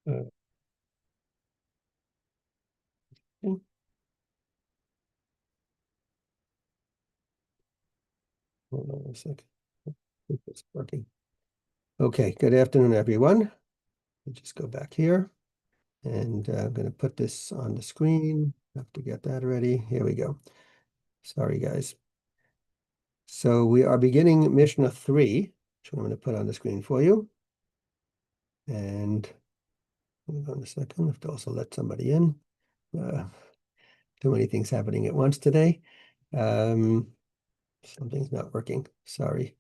Hold on a second. I think it's working. Okay, good afternoon, everyone. Let me just go back here, and I'm going to put this on the screen. Have to get that ready. Here we go. Sorry, guys. So we are beginning Mishnah 3, which I'm going to put on the screen for you. And hold on a second. I have to also let somebody in. Too many things happening at once today. Something's not working. Sorry.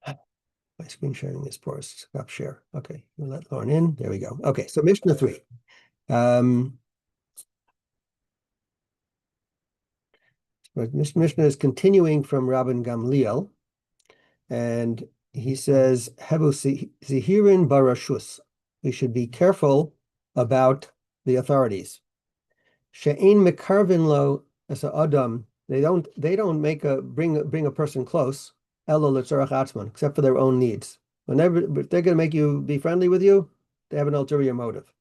My screen sharing is poor. Stop share. Okay, we'll let Lauren in. There we go. Okay, so Mishnah 3. Mishnah is continuing from Rabban Gamliel, and he says, Hebu Zihirin Barashus. We should be careful about the authorities. She'ein mekarvin lo as a adam. They don't bring a person close, elo l'tzorach atzman, except for their own needs. Whenever if they're going to make you be friendly with you, they have an ulterior motive.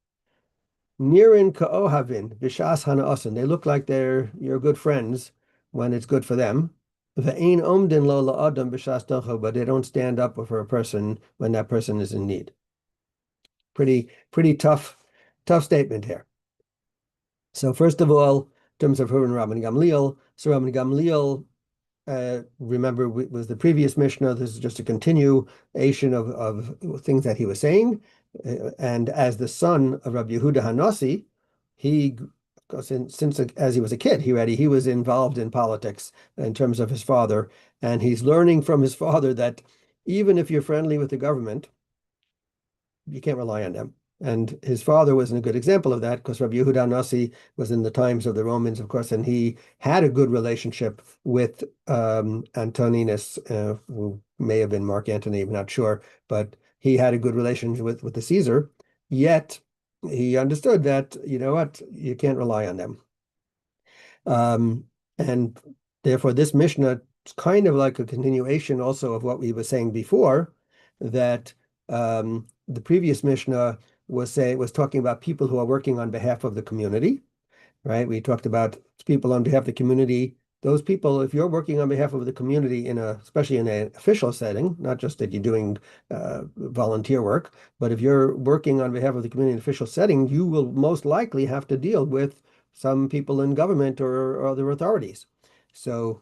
Nirin ka'ohavin b'shas hana'asin. They look like they're your good friends when it's good for them. Ve'ein omdin lo la'adam b'shas docho, but they don't stand up for a person when that person is in need. Pretty tough statement here. So first of all, in terms of Rabban Gamliel, so Rabban Gamliel, remember, was the previous Mishnah. This is just a continuation of things that he was saying. And as the son of Rabbi Yehuda Hanasi, since as he was a kid, he was involved in politics in terms of his father. And he's learning from his father that even if you're friendly with the government, you can't rely on them. And his father was a good example of that, because Rabbi Yehuda Nasi was in the times of the Romans, of course, and he had a good relationship with Antoninus, who may have been Mark Antony, I'm not sure, but he had a good relationship with the Caesar. Yet he understood that, you know what, you can't rely on them. And therefore, this Mishnah is kind of like a continuation also of what we were saying before, that the previous Mishnah was talking about people who are working on behalf of the community, right? We talked about people on behalf of the community. Those people, if you're working on behalf of the community especially in an official setting, not just that you're doing volunteer work, but if you're working on behalf of the community in an official setting, you will most likely have to deal with some people in government or other authorities. So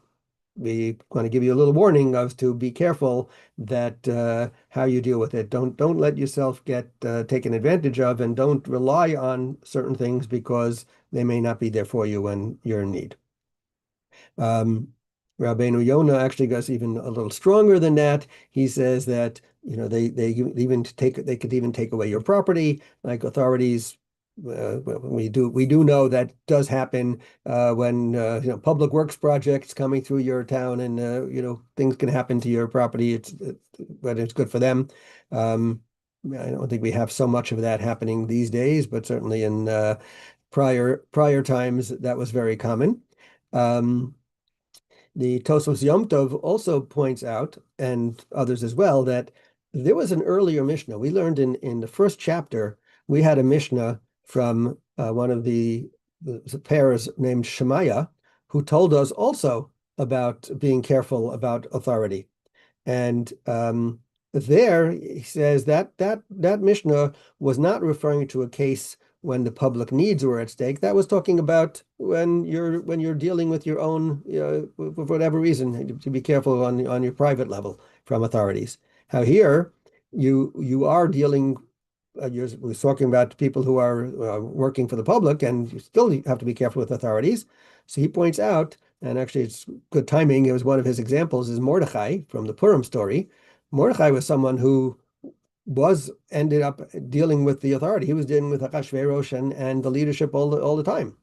we want to give you a little warning as to be careful that how you deal with it. Don't let yourself get taken advantage of, and don't rely on certain things because they may not be there for you when you're in need. Rabbeinu Yonah actually goes even a little stronger than that. He says that they could even take away your property, like authorities. We do know that does happen when public works projects coming through your town, and things can happen to your property. Whether it's good for them. I don't think we have so much of that happening these days, but certainly in prior times that was very common. The Tosfos Yom Tov also points out, and others as well, that there was an earlier Mishnah. We learned in the first chapter, we had a Mishnah from one of the pairs named Shemaiah, who told us also about being careful about authority. And there he says that Mishnah was not referring to a case when the public needs were at stake. That was talking about when you're dealing with your own, for whatever reason, to be careful on your private level from authorities. How here you are dealing. We're talking about people who are working for the public, and you still have to be careful with authorities. So he points out, and actually it's good timing. It was one of his examples is Mordechai from the Purim story. Mordechai was someone who ended up dealing with the authority. He was dealing with Achashverosh and the leadership all the time.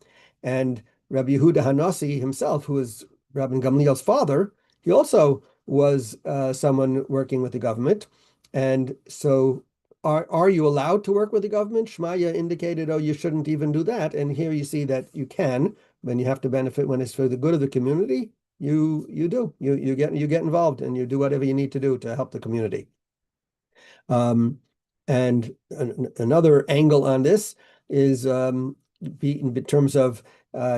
And Rabbi Yehuda Hanasi himself, who was Rabbi Gamliel's father, he also was someone working with the government. And so are you allowed to work with the government? Shmaya indicated, oh, you shouldn't even do that. And here you see that you can, when you have to benefit, when it's for the good of the community, you do. You get involved, and you do whatever you need to do to help the community. And another angle on this is in terms of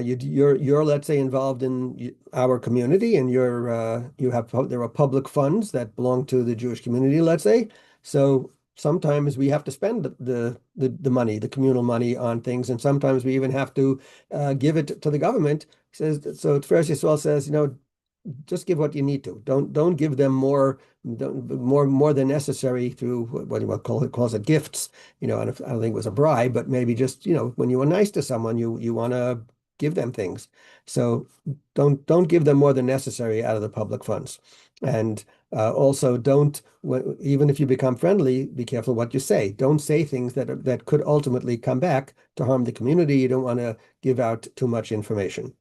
you're let's say involved in our community, and there are public funds that belong to the Jewish community, let's say. So sometimes we have to spend the money, the communal money, on things, and sometimes we even have to give it to the government. Says so. First Yisrael says, just give what you need to. Don't give them more than necessary through what do you call it, calls it gifts. I don't think it was a bribe, but maybe just, when you are nice to someone, you want to give them things. So don't give them more than necessary out of the public funds. And also don't, even if you become friendly, be careful what you say. Don't say things that could ultimately come back to harm the community. You don't want to give out too much information.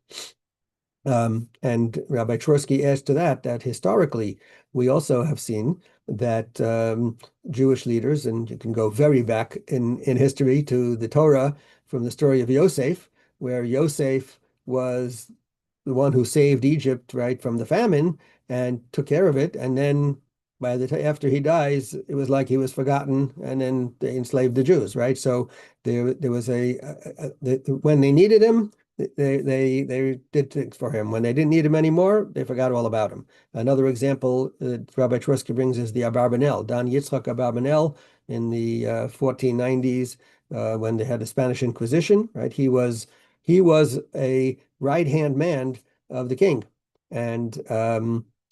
And Rabbi Trotsky adds to that historically, we also have seen that Jewish leaders, and you can go very back in history to the Torah, from the story of Yosef, where Yosef was the one who saved Egypt, right, from the famine and took care of it. And then after he dies, it was like he was forgotten, and then they enslaved the Jews, right? So there was when they needed him, they did things for him. When they didn't need him anymore, they forgot all about him. Another example Rabbi Trotsky brings is the Abarbanel, Don Yitzchak Abarbanel, in the 1490s, when they had the Spanish Inquisition, right? He was a right-hand man of the king, and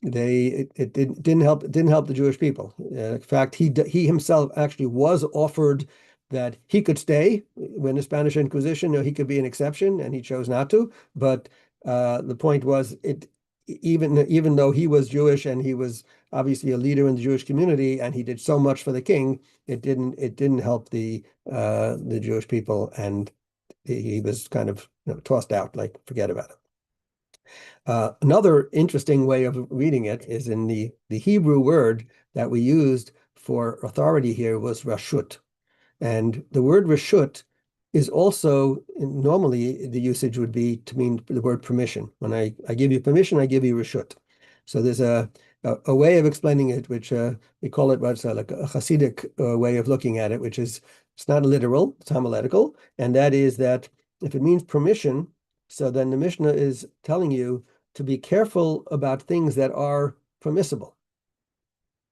it didn't help the Jewish people. In fact, he himself actually was offered that he could stay when the Spanish Inquisition, he could be an exception, and he chose not to. But the point was, even though he was Jewish and he was obviously a leader in the Jewish community, and he did so much for the king, it didn't help the Jewish people, and he was kind of tossed out, like forget about it. Another interesting way of reading it is in the Hebrew word that we used for authority here was rashut. And the word rashut is also, normally the usage would be to mean the word permission. When I give you permission, I give you rashut. So there's a way of explaining it, which we call it what's like a Hasidic way of looking at it, which is, it's not literal, it's homiletical. And that is that if it means permission, so then the Mishnah is telling you to be careful about things that are permissible.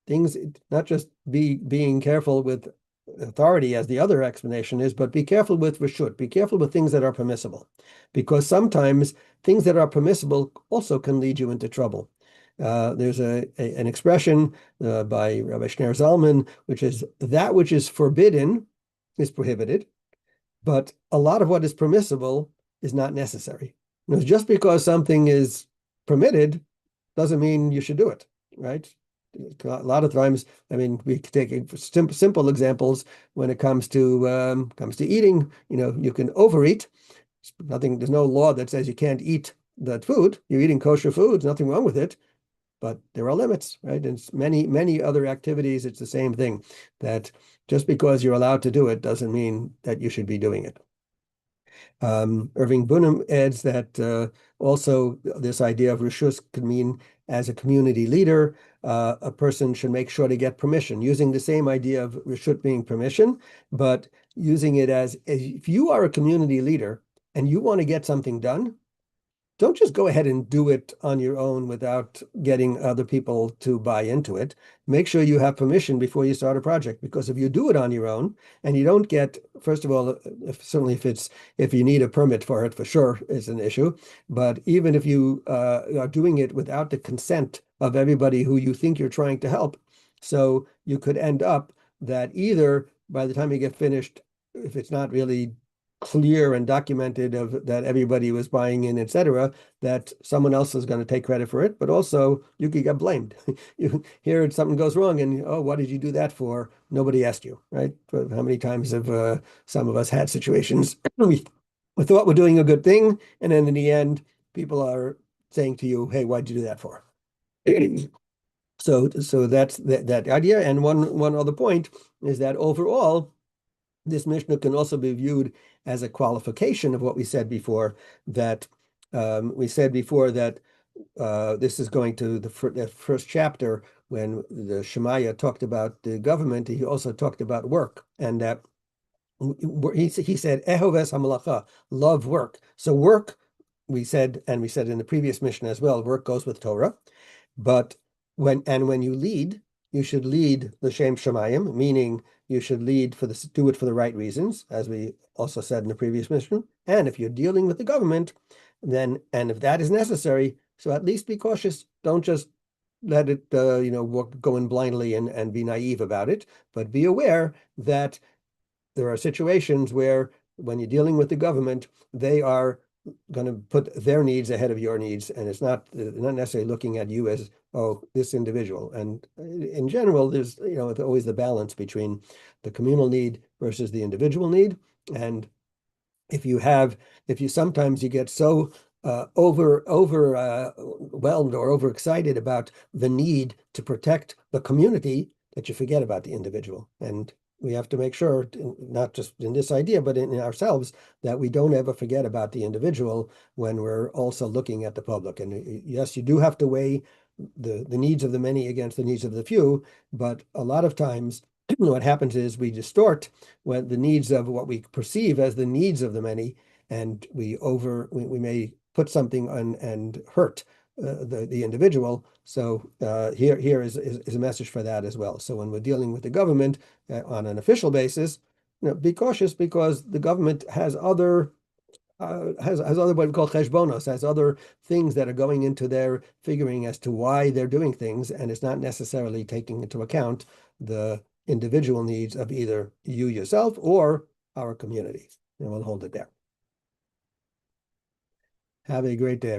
Things, not just being careful with authority, as the other explanation is, but be careful with reshut, be careful with things that are permissible, because sometimes things that are permissible also can lead you into trouble. There's an expression by Rabbi Shner Zalman, which is, that which is forbidden is prohibited, but a lot of what is permissible is not necessary. Just because something is permitted doesn't mean you should do it, right? A lot of times, I mean, we take simple examples when it comes to eating. You can overeat. There's no law that says you can't eat that food. You're eating kosher food, nothing wrong with it, but there are limits, right? And many other activities, it's the same thing, that just because you're allowed to do it doesn't mean that you should be doing it. Irving Bunham adds that also this idea of rishus could mean, as a community leader, a person should make sure to get permission, using the same idea of rishut being permission, but using it as if you are a community leader and you want to get something done, don't just go ahead and do it on your own without getting other people to buy into it. Make sure you have permission before you start a project, because if you do it on your own and you don't get, first of all, certainly if you need a permit for it, for sure is an issue. But even if you are doing it without the consent of everybody who you think you're trying to help, so you could end up that either by the time you get finished, if it's not really clear and documented of that everybody was buying in, etc., that someone else is going to take credit for it, but also you could get blamed. You hear something goes wrong and, oh, what did you do that for? Nobody asked you, right? How many times have some of us had situations we thought we're doing a good thing, and then in the end, people are saying to you, hey, why'd you do that for? So that's that idea. And one other point is that overall, this Mishnah can also be viewed as a qualification of what we said before, that this is going to the first chapter when the Shemaiah talked about the government, he also talked about work, and that he said, Ehoves hamalacha, love work. So work, we said, and we said in the previous mission as well, work goes with Torah. But when you lead, you should lead l'shem shamayim, meaning you should lead do it for the right reasons, as we also said in the previous mission. And if you're dealing with the government, and if that is necessary, so at least be cautious. Don't just let it go in blindly and be naive about it, but be aware that there are situations where when you're dealing with the government, they are going to put their needs ahead of your needs, and it's not necessarily looking at you as, oh, this individual. And in general, there's always the balance between the communal need versus the individual need. And if you sometimes you get so overwhelmed or overexcited about the need to protect the community that you forget about the individual. And we have to make sure, not just in this idea, but in ourselves, that we don't ever forget about the individual when we're also looking at the public. And yes, you do have to weigh the needs of the many against the needs of the few, but a lot of times what happens is we distort when the needs of what we perceive as the needs of the many, and we may put something on and hurt the individual. So here is a message for that as well. So when we're dealing with the government on an official basis, be cautious, because the government has other what we call cheshbonos, has other things that are going into their figuring as to why they're doing things, and it's not necessarily taking into account the individual needs of either you yourself or our community. And we'll hold it there. Have a great day.